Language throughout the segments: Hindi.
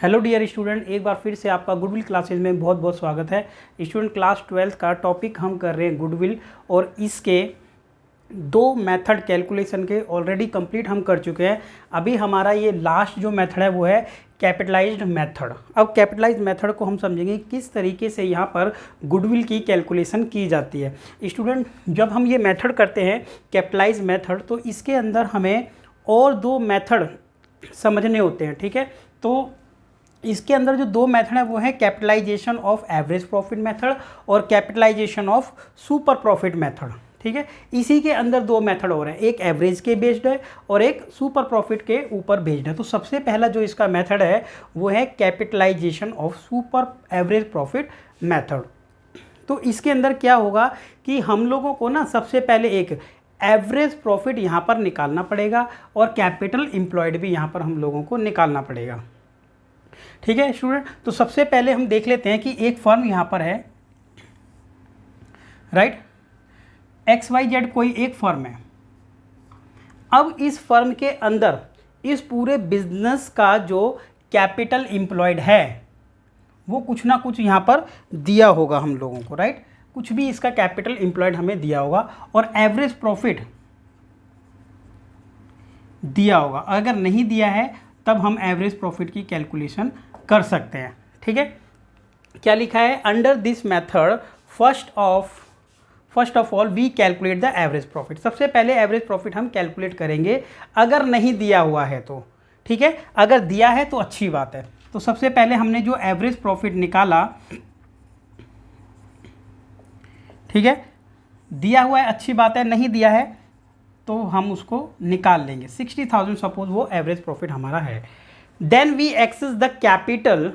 हेलो डियर स्टूडेंट, एक बार फिर से आपका गुडविल क्लासेज में बहुत बहुत स्वागत है। स्टूडेंट, क्लास 12 का टॉपिक हम कर रहे हैं गुडविल, और इसके दो मेथड कैलकुलेशन के ऑलरेडी कंप्लीट हम कर चुके हैं। अभी हमारा ये लास्ट जो मेथड है वो है कैपिटलाइज्ड मेथड। अब कैपिटलाइज्ड मेथड को हम समझेंगे किस तरीके से यहाँ पर गुडविल की कैलकुलेशन की जाती है। स्टूडेंट, जब हम ये मेथड करते हैं कैपिटलाइज्ड मेथड, तो इसके अंदर हमें और दो मेथड समझने होते हैं। ठीक है, तो इसके अंदर जो दो मेथड है वो है capitalisation of average profit method और capitalisation of super profit method. ठीक है, इसी के अंदर दो मेथड और हैं, एक एवरेज के बेस्ड है और एक सुपर प्रॉफिट के ऊपर बेस्ड है। तो सबसे पहला जो इसका मेथड है वो है capitalisation of super average profit method. तो इसके अंदर क्या होगा कि हम लोगों को ना सबसे पहले एक एवरेज प्रॉफिट यहाँ पर निकालना पड़ेगा और कैपिटल एम्प्लॉयड भी यहाँ पर हम लोगों को निकालना पड़ेगा। ठीक है स्टूडेंट, तो सबसे पहले हम देख लेते हैं कि एक फर्म यहाँ पर है, राइट, XYZ कोई एक फर्म है। अब इस फर्म के अंदर इस पूरे बिजनेस का जो कैपिटल एम्प्लॉयड है वो कुछ ना कुछ यहाँ पर दिया होगा हम लोगों को, राइट, कुछ भी इसका कैपिटल एम्प्लॉयड हमें दिया होगा और एवरेज प्रॉफिट दिया होगा। अगर नहीं दिया है तब हम एवरेज प्रॉफिट की कैलकुलेशन कर सकते हैं। ठीक है, क्या लिखा है, under this method first of all we calculate the average profit. सबसे पहले एवरेज प्रॉफिट हम कैलकुलेट करेंगे अगर नहीं दिया हुआ है तो। ठीक है, अगर दिया है तो अच्छी बात है। तो सबसे पहले हमने जो एवरेज प्रॉफिट निकाला, ठीक है, दिया हुआ है अच्छी बात है, नहीं दिया है तो हम उसको निकाल लेंगे। 60,000 सपोज वो एवरेज प्रॉफिट हमारा है। Then we access the capital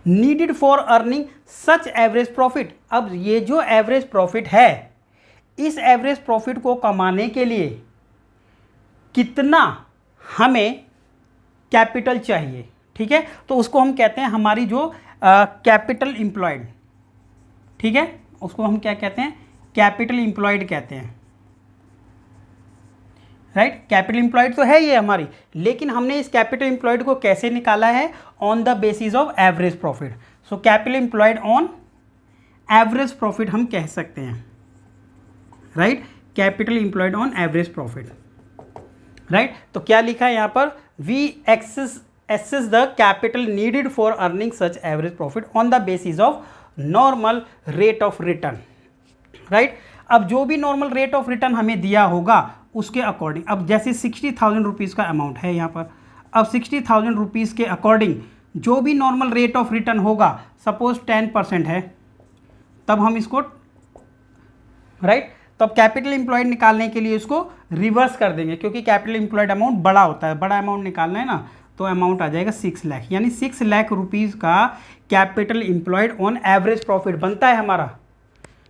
needed for earning such average profit. अब ये जो एवरेज प्रॉफिट है, इस एवरेज प्रॉफिट को कमाने के लिए कितना हमें कैपिटल चाहिए, ठीक है, तो उसको हम कहते हैं हमारी जो कैपिटल एम्प्लॉयड। ठीक है, उसको हम क्या कहते हैं, कैपिटल एम्प्लॉयड कहते हैं, राइट। कैपिटल एम्प्लॉयड तो है ये हमारी, लेकिन हमने इस कैपिटल एम्प्लॉयड को कैसे निकाला है, on the basis of average profit. So capital employed on average profit हम कह सकते हैं, right, capital employed on average profit, right. तो क्या लिखा है यहाँ पर, we access the capital needed for earning such average profit on the basis of normal rate of return, right. अब जो भी नॉर्मल रेट ऑफ रिटर्न हमें दिया होगा उसके अकॉर्डिंग, अब जैसे 60,000 रुपीज़ का अमाउंट है यहाँ पर, अब 60,000 रुपीज़ के अकॉर्डिंग जो भी नॉर्मल रेट ऑफ रिटर्न होगा, सपोज 10% है, तब हम इसको, राइट, तब कैपिटल एम्प्लॉयड निकालने के लिए इसको रिवर्स कर देंगे, क्योंकि कैपिटल एम्प्लॉयड अमाउंट बड़ा होता है, बड़ा अमाउंट निकालना है ना, तो अमाउंट आ जाएगा 6 लाख, यानी 6 लाख रुपीज़ का capital employed on average profit बनता है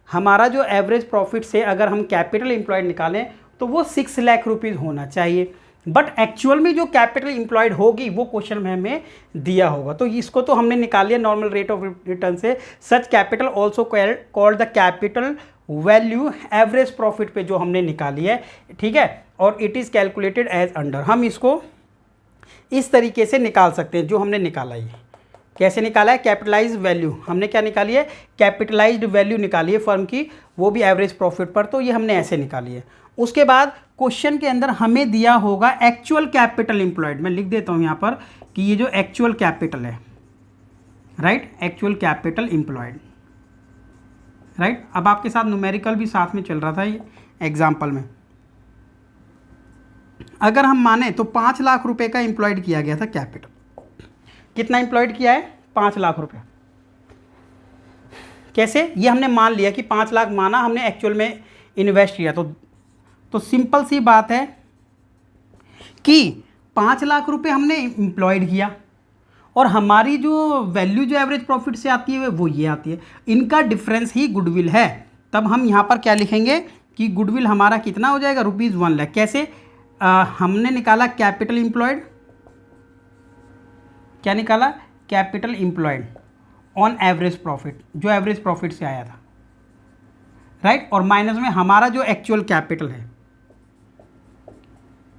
हमारा जो एवरेज प्रॉफिट से अगर हम कैपिटल एम्प्लॉयड निकालें तो वो 6 लाख रुपीज़ होना चाहिए। बट एक्चुअल में जो कैपिटल एम्प्लॉयड होगी वो क्वेश्चन में हमें दिया होगा, तो इसको तो हमने निकाल लिया नॉर्मल रेट ऑफ रिटर्न से। Such capital also called the capital value average profit पे जो हमने निकाली है, ठीक है, और it is calculated as under. हम इसको इस तरीके से निकाल सकते हैं जो हमने निकाला है। कैसे निकाला है, कैपिटलाइज्ड वैल्यू, हमने क्या निकाली है, कैपिटलाइज्ड वैल्यू निकाली है फर्म की, वो भी एवरेज प्रॉफिट पर, तो ये हमने ऐसे निकाली है। उसके बाद क्वेश्चन के अंदर हमें दिया होगा एक्चुअल कैपिटल एम्प्लॉयड। मैं लिख देता हूँ यहाँ पर कि ये जो एक्चुअल कैपिटल है, right, actual capital employed, right. अब आपके साथ न्यूमेरिकल भी साथ में चल रहा था ये एग्जाम्पल में। अगर हम माने तो 5 लाख रुपए का एम्प्लॉयड किया गया था कैपिटल। कितना एम्प्लॉयड किया है, 5 लाख रुपए। कैसे, ये हमने मान लिया कि 5 लाख माना हमने, एक्चुअल में इन्वेस्ट किया, तो सिंपल सी बात है कि 5 लाख रुपए हमने एम्प्लॉयड किया और हमारी जो वैल्यू जो एवरेज प्रॉफिट से आती है वो ये आती है, इनका डिफरेंस ही गुडविल है। तब हम यहाँ पर क्या लिखेंगे कि गुडविल हमारा कितना हो जाएगा, ₹1 लाख। कैसे, हमने निकाला कैपिटल एम्प्लॉयड, क्या निकाला, capital employed on average profit, जो एवरेज प्रॉफिट से आया था, राइट, और माइनस में हमारा जो एक्चुअल कैपिटल है,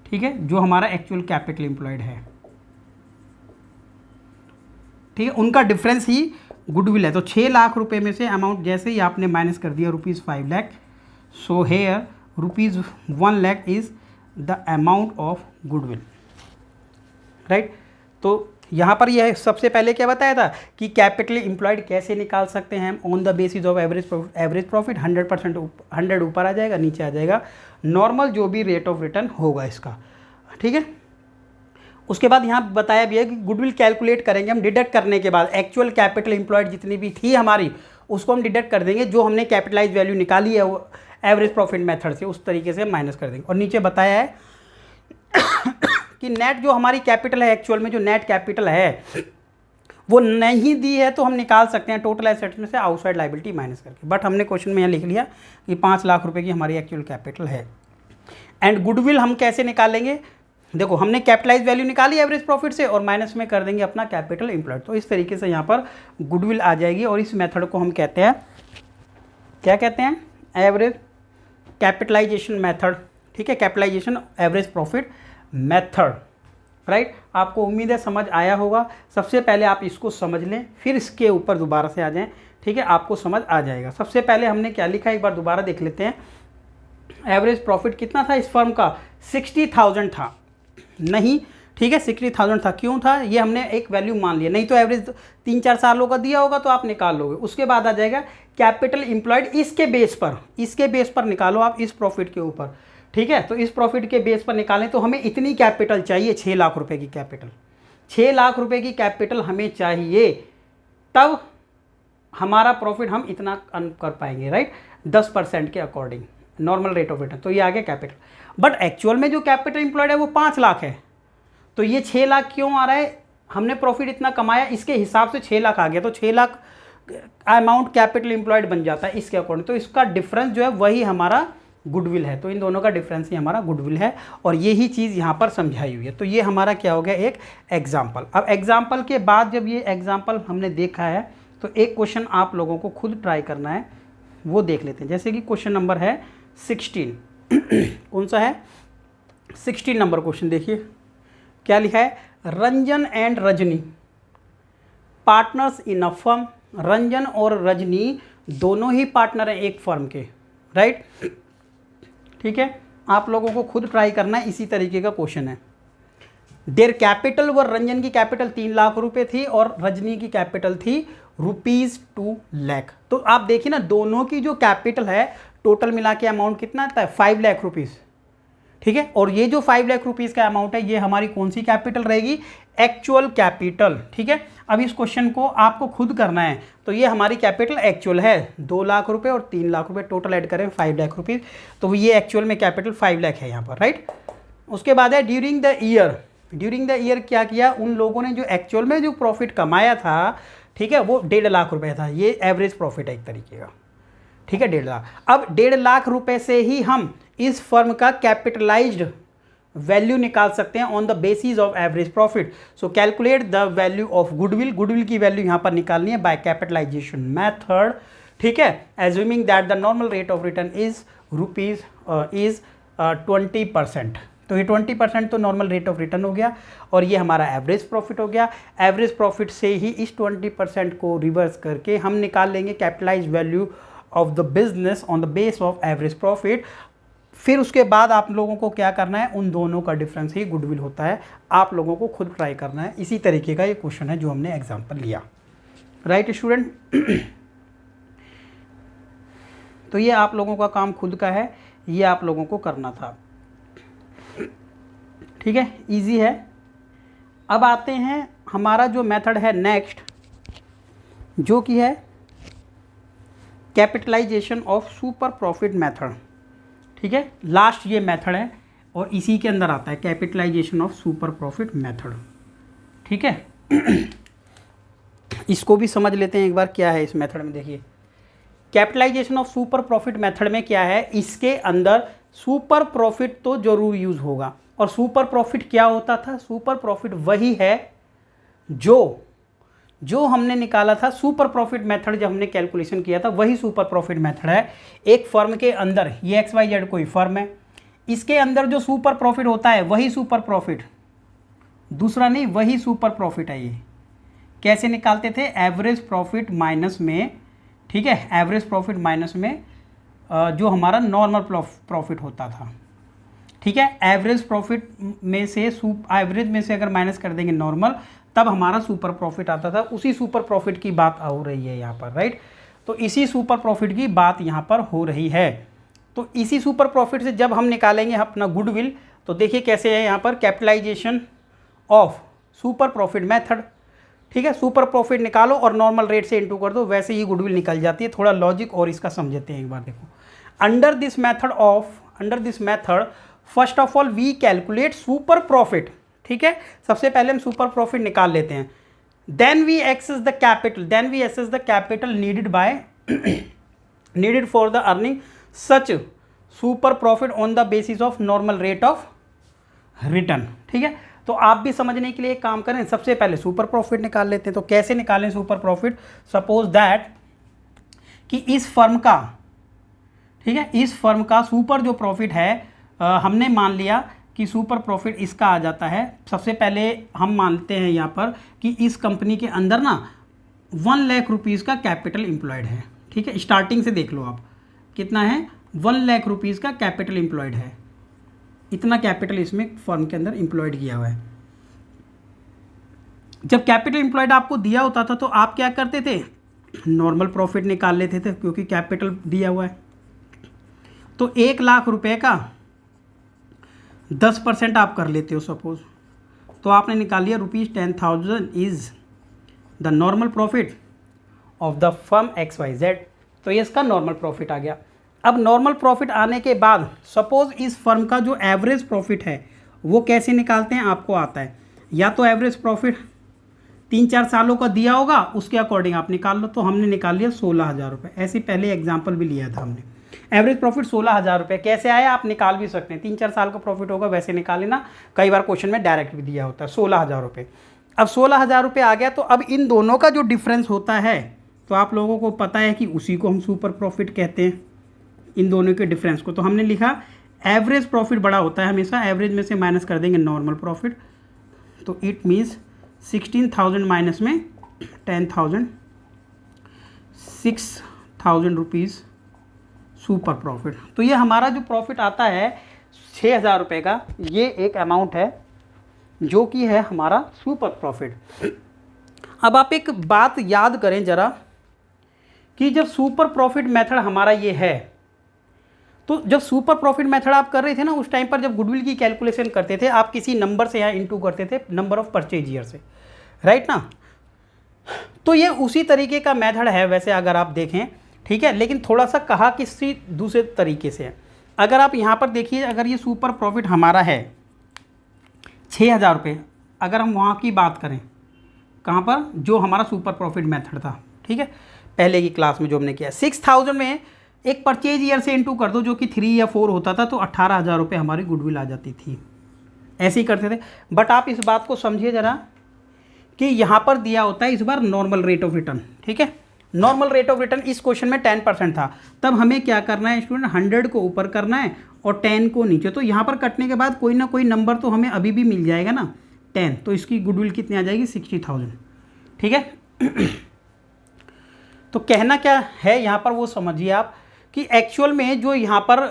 ठीक है, जो हमारा एक्चुअल कैपिटल एम्प्लॉयड है, ठीक है, उनका डिफरेंस ही गुडविल है। तो 6 लाख रुपए में से अमाउंट जैसे ही आपने माइनस कर दिया ₹5 lakh, so here ₹1 lakh is the amount of goodwill, right. तो यहाँ पर यह सबसे पहले क्या बताया था कि कैपिटल एम्प्लॉयड कैसे निकाल सकते हैं हम on the basis of average profit. 100% 100 ऊपर आ जाएगा, नीचे आ जाएगा नॉर्मल जो भी रेट ऑफ रिटर्न होगा इसका, ठीक है। उसके बाद यहाँ बताया भी है कि गुडविल कैलकुलेट करेंगे हम डिडक्ट करने के बाद एक्चुअल कैपिटल एम्प्लॉयड जितनी भी थी हमारी उसको हम डिडक्ट कर देंगे, जो हमने कैपिटलाइज वैल्यू निकाली है वो एवरेज प्रॉफिट मेथड से उस तरीके से माइनस कर देंगे। और नीचे बताया है कि नेट जो हमारी कैपिटल है, एक्चुअल में जो नेट कैपिटल है वो नहीं दी है तो हम निकाल सकते हैं टोटल एसेट्स में से आउटसाइड लायबिलिटी माइनस करके। बट हमने क्वेश्चन में यहाँ लिख लिया कि 5 लाख रुपए की हमारी एक्चुअल कैपिटल है। एंड गुडविल हम कैसे निकालेंगे, देखो हमने कैपिटलाइज वैल्यू निकाली एवरेज प्रॉफिट से और माइनस में कर देंगे अपना कैपिटल एम्प्लॉयड। तो इस तरीके से यहाँ पर गुडविल आ जाएगी और इस मेथड को हम कहते हैं, क्या कहते हैं, एवरेज कैपिटलाइजेशन मेथड, ठीक है, capitalisation average profit method, right. आपको उम्मीद है समझ आया होगा। सबसे पहले आप इसको समझ लें, फिर इसके ऊपर दोबारा से आ जाएं, ठीक है, आपको समझ आ जाएगा। सबसे पहले हमने क्या लिखा है एक बार दोबारा देख लेते हैं। एवरेज प्रॉफिट कितना था इस फर्म का, 60,000 था, नहीं, ठीक है, 60,000 था। क्यों था, ये हमने एक वैल्यू मान लिया, नहीं तो एवरेज 3-4 सालों का दिया होगा तो आप निकाल लोगे। उसके बाद आ जाएगा कैपिटल एम्प्लॉयड, इसके बेस पर निकालो आप इस प्रॉफिट के ऊपर, ठीक है। तो इस प्रॉफिट के बेस पर निकालें तो हमें इतनी कैपिटल चाहिए, 6 लाख रुपए की कैपिटल, 6 लाख रुपए की कैपिटल हमें चाहिए, तब हमारा प्रॉफिट हम इतना अर्न कर पाएंगे, राइट, 10% के according normal rate of return. तो ये आ गया कैपिटल। बट एक्चुअल में जो कैपिटल एम्प्लॉयड है वो 5 लाख है, तो ये 6 लाख क्यों आ रहा है, हमने प्रॉफिट इतना कमाया इसके हिसाब से 6 लाख आ गया, तो 6 लाख अमाउंट कैपिटल एम्प्लॉयड बन जाता है इसके अकॉर्डिंग। तो इसका डिफरेंस जो है वही हमारा गुडविल है। तो इन दोनों का डिफरेंस ही हमारा गुडविल है और यही चीज़ यहाँ पर समझाई हुई है। तो ये हमारा क्या हो गया, एक एग्जाम्पल। अब एग्जाम्पल के बाद जब ये एग्जाम्पल हमने देखा है तो एक क्वेश्चन आप लोगों को खुद ट्राई करना है, वो देख लेते हैं। जैसे कि क्वेश्चन नंबर है 16 कौन सा है, 16 नंबर क्वेश्चन देखिए क्या लिखा है, Ranjan and Rajni partners in a firm. Ranjan और रजनी दोनों ही पार्टनर हैं एक फर्म के, राइट, ठीक है। आप लोगों को खुद ट्राई करना है, इसी तरीके का क्वेश्चन है। देयर कैपिटल व रंजन की कैपिटल 3 लाख रुपए थी और रजनी की कैपिटल थी ₹2 लाख। तो आप देखिए ना, दोनों की जो कैपिटल है टोटल मिला के अमाउंट कितना आता है, 5 लाख रुपीज़, ठीक है। और ये जो 5 लाख रुपीज़ का अमाउंट है ये हमारी कौन सी कैपिटल रहेगी, एक्चुअल कैपिटल, ठीक है। अब इस क्वेश्चन को आपको खुद करना है, तो ये हमारी कैपिटल एक्चुअल है 2 लाख रुपए और 3 लाख रुपए, टोटल ऐड करें 5 लाख रुपीज़, तो ये एक्चुअल में कैपिटल 5 लाख है यहाँ पर, राइट। उसके बाद है ड्यूरिंग द ईयर क्या किया उन लोगों ने, जो एक्चुअल में जो प्रॉफिट कमाया था, ठीक है, वो 1.5 लाख रुपए था। ये एवरेज प्रॉफिट है एक तरीके का, ठीक है, 1.5 लाख। अब 1.5 लाख रुपए से ही हम इस फर्म का कैपिटलाइज्ड वैल्यू निकाल सकते हैं on the basis of average profit. So calculate the value of goodwill की वैल्यू यहाँ पर निकालनी है बाय कैपिटलाइजेशन मेथड, ठीक है, assuming that the normal rate of return is 20%। तो ये 20% तो नॉर्मल रेट ऑफ रिटर्न हो गया और ये हमारा एवरेज प्रॉफिट हो गया। एवरेज प्रॉफिट से ही इस 20% को रिवर्स करके हम निकाल लेंगे capitalise value of the business on the base of average profit. फिर उसके बाद आप लोगों को क्या करना है, उन दोनों का डिफरेंस ही गुडविल होता है। आप लोगों को खुद ट्राई करना है। इसी तरीके का ये क्वेश्चन है जो हमने एग्जाम्पल लिया, राइट स्टूडेंट। तो ये आप लोगों का काम खुद का है, ये आप लोगों को करना था, ठीक है, इजी है। अब आते हैं हमारा जो मेथड है नेक्स्ट, जो कि है capitalisation of super profit method, ठीक है, लास्ट ये मेथड है और इसी के अंदर आता है capitalisation of super profit method, ठीक है। इसको भी समझ लेते हैं एक बार क्या है इस मेथड में। देखिए capitalisation of super profit method में क्या है, इसके अंदर सुपर प्रॉफिट तो जरूर यूज होगा। और सुपर प्रॉफिट क्या होता था, सुपर प्रॉफिट वही है जो हमने निकाला था सुपर प्रॉफिट मेथड, जब हमने कैलकुलेशन किया था वही सुपर प्रॉफिट मेथड है। एक फर्म के अंदर, ये XYZ कोई फर्म है, इसके अंदर जो सुपर प्रॉफिट होता है वही सुपर प्रॉफिट, दूसरा नहीं, वही सुपर प्रॉफिट है ये। कैसे निकालते थे, एवरेज प्रॉफिट माइनस में, ठीक है, एवरेज प्रॉफिट माइनस में जो हमारा नॉर्मल प्रॉफिट होता था, ठीक है, एवरेज प्रॉफिट में से एवरेज में से अगर माइनस कर देंगे नॉर्मल, तब हमारा सुपर प्रॉफिट आता था। उसी सुपर प्रॉफिट की बात हो रही है यहाँ पर, राइट। तो इसी सुपर प्रॉफिट की बात यहाँ पर हो रही है। तो इसी सुपर प्रॉफिट से जब हम निकालेंगे अपना गुडविल, तो देखिए कैसे है यहाँ पर, capitalisation of super profit method, ठीक है, सुपर प्रॉफिट निकालो और नॉर्मल रेट से इनटू कर दो, वैसे ही गुडविल निकल जाती है। थोड़ा लॉजिक और इसका समझते हैं एक बार। देखो, under this method first of all we calculate super profit, ठीक है, सबसे पहले हम सुपर प्रॉफिट निकाल लेते हैं। Then we access the capital needed for the earning such super profit on the basis of normal rate of return, ठीक है। तो आप भी समझने के लिए एक काम करें, सबसे पहले सुपर प्रॉफिट निकाल लेते हैं। तो कैसे निकालें सुपर प्रॉफिट, सपोज दैट कि इस फर्म का, ठीक है, इस फर्म का सुपर जो प्रॉफिट है, हमने मान लिया कि सुपर प्रॉफिट इसका आ जाता है। सबसे पहले हम मानते हैं यहाँ पर कि इस कंपनी के अंदर ना 1 लाख रुपीज़ का कैपिटल एम्प्लॉयड है, ठीक है, स्टार्टिंग से देख लो आप कितना है, 1 लाख रुपीज़ का कैपिटल एम्प्लॉयड है, इतना कैपिटल इसमें फर्म के अंदर एम्प्लॉयड किया हुआ है। जब कैपिटल एम्प्लॉयड आपको दिया होता था तो आप क्या करते थे, नॉर्मल प्रॉफिट निकाल लेते थे, क्योंकि कैपिटल दिया हुआ है। तो 1 लाख रुपए का 10% आप कर लेते हो सपोज, तो आपने निकाल लिया ₹10,000 is the normal profit of the firm XYZ। तो ये इसका नॉर्मल प्रॉफिट आ गया। अब नॉर्मल प्रॉफिट आने के बाद सपोज इस फर्म का जो एवरेज प्रॉफिट है वो कैसे निकालते हैं, आपको आता है, या तो एवरेज प्रॉफिट 3-4 सालों का दिया होगा, उसके अकॉर्डिंग आप निकाल लो। तो हमने निकाल लिया 16,000 रुपये। ऐसे पहले एग्जाम्पल भी लिया था हमने, एवरेज प्रॉफिट 16,000 रुपये। कैसे आया आप निकाल भी सकते हैं, 3-4 साल का प्रॉफिट होगा वैसे निकाल लेना, कई बार क्वेश्चन में डायरेक्ट भी दिया होता है 16,000 रुपये। अब 16,000 रुपये आ गया, तो अब इन दोनों का जो डिफरेंस होता है, तो आप लोगों को पता है कि उसी को हम सुपर प्रॉफिट कहते हैं, इन दोनों के डिफरेंस को। तो हमने लिखा एवरेज प्रॉफिट बड़ा होता है हमेशा, एवरेज में से माइनस कर देंगे नॉर्मल प्रॉफिट, तो इट मीन्स 16,000 माइनस में 10,000, 6,000 रुपीज़ सुपर प्रॉफिट। तो ये हमारा जो प्रॉफिट आता है 6,000 रुपये का, ये एक अमाउंट है जो कि है हमारा सुपर प्रॉफिट। अब आप एक बात याद करें ज़रा कि जब सुपर प्रॉफिट मेथड हमारा ये है, तो जब सुपर प्रॉफिट मेथड आप कर रहे थे ना, उस टाइम पर जब गुडविल की कैलकुलेशन करते थे, आप किसी नंबर से यहाँ इनटू करते थे नंबर ऑफ परचेज ईयर से, राइट ना। तो ये उसी तरीके का मेथड है वैसे अगर आप देखें, ठीक है, लेकिन थोड़ा सा कहा किसी दूसरे तरीके से है। अगर आप यहाँ पर देखिए, अगर ये सुपर प्रॉफिट हमारा है 6,000 रुपये, अगर हम वहाँ की बात करें, कहाँ पर, जो हमारा सुपर प्रॉफिट मेथड था, ठीक है, पहले की क्लास में जो हमने किया, 6,000 में एक परचेज ईयर से इनटू कर दो जो कि 3 या 4 होता था, तो 18,000 रुपये हमारी गुडविल आ जाती थी। ऐसे ही करते थे। बट आप इस बात को समझिए ज़रा कि यहाँ पर दिया होता है इस बार नॉर्मल रेट ऑफ रिटर्न, ठीक है, नॉर्मल रेट ऑफ रिटर्न इस क्वेश्चन में 10% था। तब हमें क्या करना है स्टूडेंट, 100 को ऊपर करना है और 10 को नीचे। तो यहाँ पर कटने के बाद कोई ना कोई नंबर तो हमें अभी भी मिल जाएगा ना, 10, तो इसकी गुडविल कितनी आ जाएगी, 60,000, ठीक है। तो कहना क्या है यहाँ पर वो समझिए आप कि एक्चुअल में जो यहाँ पर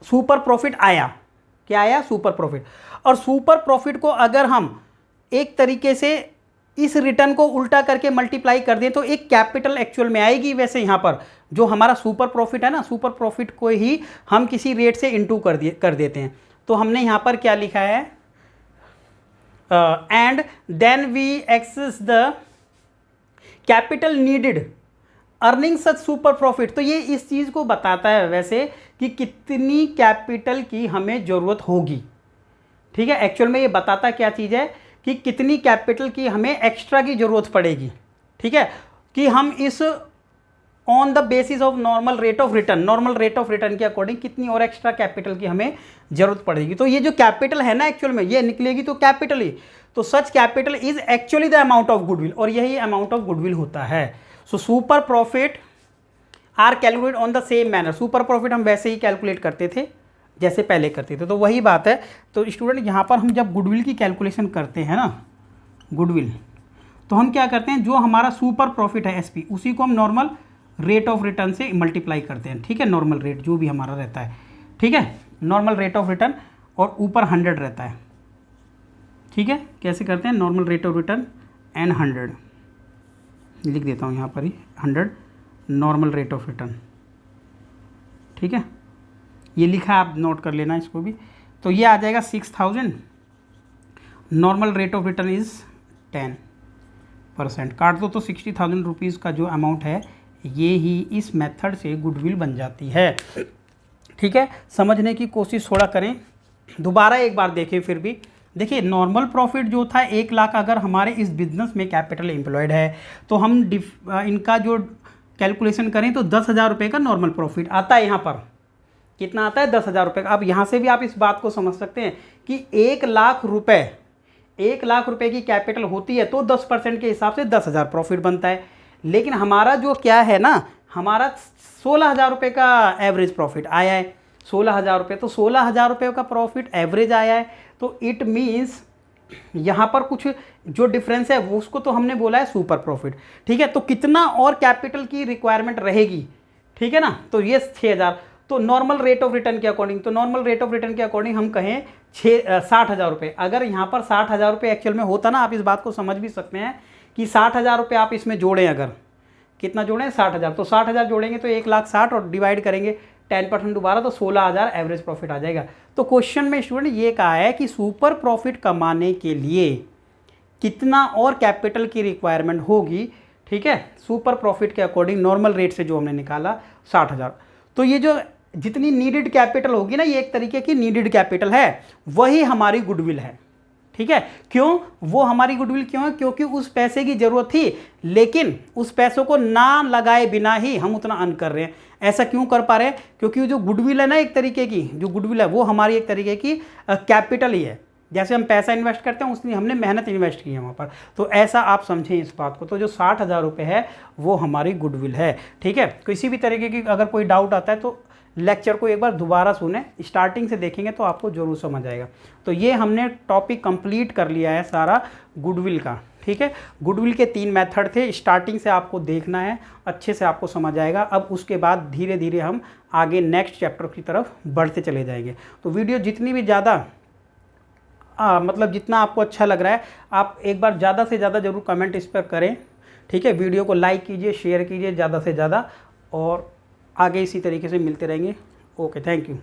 सुपर प्रॉफिट आया, क्या आया, सुपर प्रॉफिट। और सुपर प्रॉफिट को अगर हम एक तरीके से इस रिटर्न को उल्टा करके मल्टीप्लाई कर दें तो एक कैपिटल एक्चुअल में आएगी। वैसे यहाँ पर जो हमारा सुपर प्रॉफिट है ना, सुपर प्रॉफिट को ही हम किसी रेट से इनटू कर देते हैं। तो हमने यहाँ पर क्या लिखा है, and then we access the capital needed earning such super profit. तो ये इस चीज़ को बताता है वैसे कि कितनी कैपिटल की हमें ज़रूरत होगी, ठीक है। एक्चुअल में ये बताता क्या चीज़ है कि कितनी कैपिटल की हमें एक्स्ट्रा की ज़रूरत पड़ेगी, ठीक है, कि हम इस on the basis of normal rate of return के अकॉर्डिंग कितनी और एक्स्ट्रा कैपिटल की हमें ज़रूरत पड़ेगी। तो ये जो कैपिटल है ना एक्चुअल में ये निकलेगी तो कैपिटल ही, तो such capital is actually the amount of goodwill, और यही अमाउंट ऑफ गुडविल होता है। So super profit are calculate on the same manner. Super profit हम वैसे ही कैलकुलेट करते थे जैसे पहले करते थे, तो वही बात है। तो स्टूडेंट यहाँ पर हम जब गुडविल की कैलकुलेशन करते हैं ना, गुडविल, तो हम क्या करते हैं, जो हमारा सुपर प्रॉफिट है SP, उसी को हम नॉर्मल रेट ऑफ रिटर्न से मल्टीप्लाई करते हैं, ठीक है, नॉर्मल रेट जो भी हमारा रहता है, ठीक है, नॉर्मल रेट ऑफ रिटर्न, और ऊपर 100 रहता है, ठीक है। कैसे करते हैं, normal rate of return and 100 लिख देता हूँ यहाँ पर ही, 100 नॉर्मल रेट ऑफ रिटर्न, ठीक है, ये लिखा है, आप नोट कर लेना इसको भी। तो ये आ जाएगा 6000, normal rate of return is 10%, काट दो तो 60,000 रुपीज़ का जो अमाउंट है ये ही इस मेथड से गुडविल बन जाती है, ठीक है। समझने की कोशिश थोड़ा करें, दोबारा एक बार देखें फिर भी। देखिए नॉर्मल प्रॉफिट जो था 1 लाख, अगर हमारे इस बिज़नेस में कैपिटल एम्प्लॉयड है तो हम इनका जो कैलकुलेशन करें तो 10,000 रुपये का नॉर्मल प्रॉफिट आता है। यहाँ पर कितना आता है, 10,000 रुपये का। अब यहाँ से भी आप इस बात को समझ सकते हैं कि 1 लाख रुपये की कैपिटल होती है तो 10% के हिसाब से 10,000 प्रॉफिट बनता है। लेकिन हमारा जो क्या है ना, हमारा 16,000 रुपये का एवरेज प्रॉफिट आया है, 16,000 रुपये, तो 16,000 रुपये का प्रॉफिट एवरेज आया है, तो इट मीन्स यहाँ पर कुछ जो डिफरेंस है वो उसको तो हमने बोला है सुपर प्रॉफिट, ठीक है। तो कितना और कैपिटल की रिक्वायरमेंट रहेगी, ठीक है ना, तो ये 6,000, तो नॉर्मल रेट ऑफ रिटर्न के अकॉर्डिंग, तो नॉर्मल रेट ऑफ रिटर्न के अकॉर्डिंग हम कहें 60,000 रुपये। अगर यहाँ पर 60,000 रुपये एक्चुअल में होता ना, आप इस बात को समझ भी सकते हैं कि 60,000 रुपये आप इसमें जोड़ें, अगर कितना जोड़ें 60,000, तो 60,000 जोड़ेंगे तो 1,60,000 और डिवाइड करेंगे 10% दोबारा तो 16,000 एवरेज प्रॉफिट आ जाएगा। तो क्वेश्चन में स्टूडेंट ये कहा है कि सुपर प्रॉफिट कमाने के लिए कितना और कैपिटल की रिक्वायरमेंट होगी, ठीक है, सुपर प्रॉफिट के अकॉर्डिंग नॉर्मल रेट से जो हमने निकाला 60,000। तो ये जो जितनी नीडेड कैपिटल होगी ना, ये एक तरीके की नीडेड कैपिटल है, वही हमारी गुडविल है, ठीक है। क्यों वो हमारी गुडविल क्यों है, क्योंकि उस पैसे की जरूरत थी, लेकिन उस पैसों को ना लगाए बिना ही हम उतना अर्न कर रहे हैं। ऐसा क्यों कर पा रहे हैं, क्योंकि जो गुडविल है ना, एक तरीके की जो गुडविल है वो हमारी एक तरीके की कैपिटल ही है। जैसे हम पैसा इन्वेस्ट करते हैं उसमें हमने मेहनत इन्वेस्ट की है वहाँ पर, तो ऐसा आप समझें इस बात को। तो जो 60,000 रुपये है वो हमारी गुडविल है, ठीक है। किसी भी तरीके की अगर कोई डाउट आता है तो लेक्चर को एक बार दोबारा सुने, स्टार्टिंग से देखेंगे तो आपको ज़रूर समझ आएगा। तो ये हमने टॉपिक कंप्लीट कर लिया है सारा गुडविल का, ठीक है। गुडविल के 3 मेथड थे, स्टार्टिंग से आपको देखना है, अच्छे से आपको समझ आएगा। अब उसके बाद धीरे धीरे हम आगे नेक्स्ट चैप्टर की तरफ बढ़ते चले जाएंगे। तो वीडियो जितनी भी ज़्यादा मतलब जितना आपको अच्छा लग रहा है, आप एक बार ज़्यादा से ज़्यादा ज़रूर कमेंट इस पर करें, ठीक है। वीडियो को लाइक कीजिए, शेयर कीजिए ज़्यादा से ज़्यादा, और आगे इसी तरीके से मिलते रहेंगे। Okay, thank you.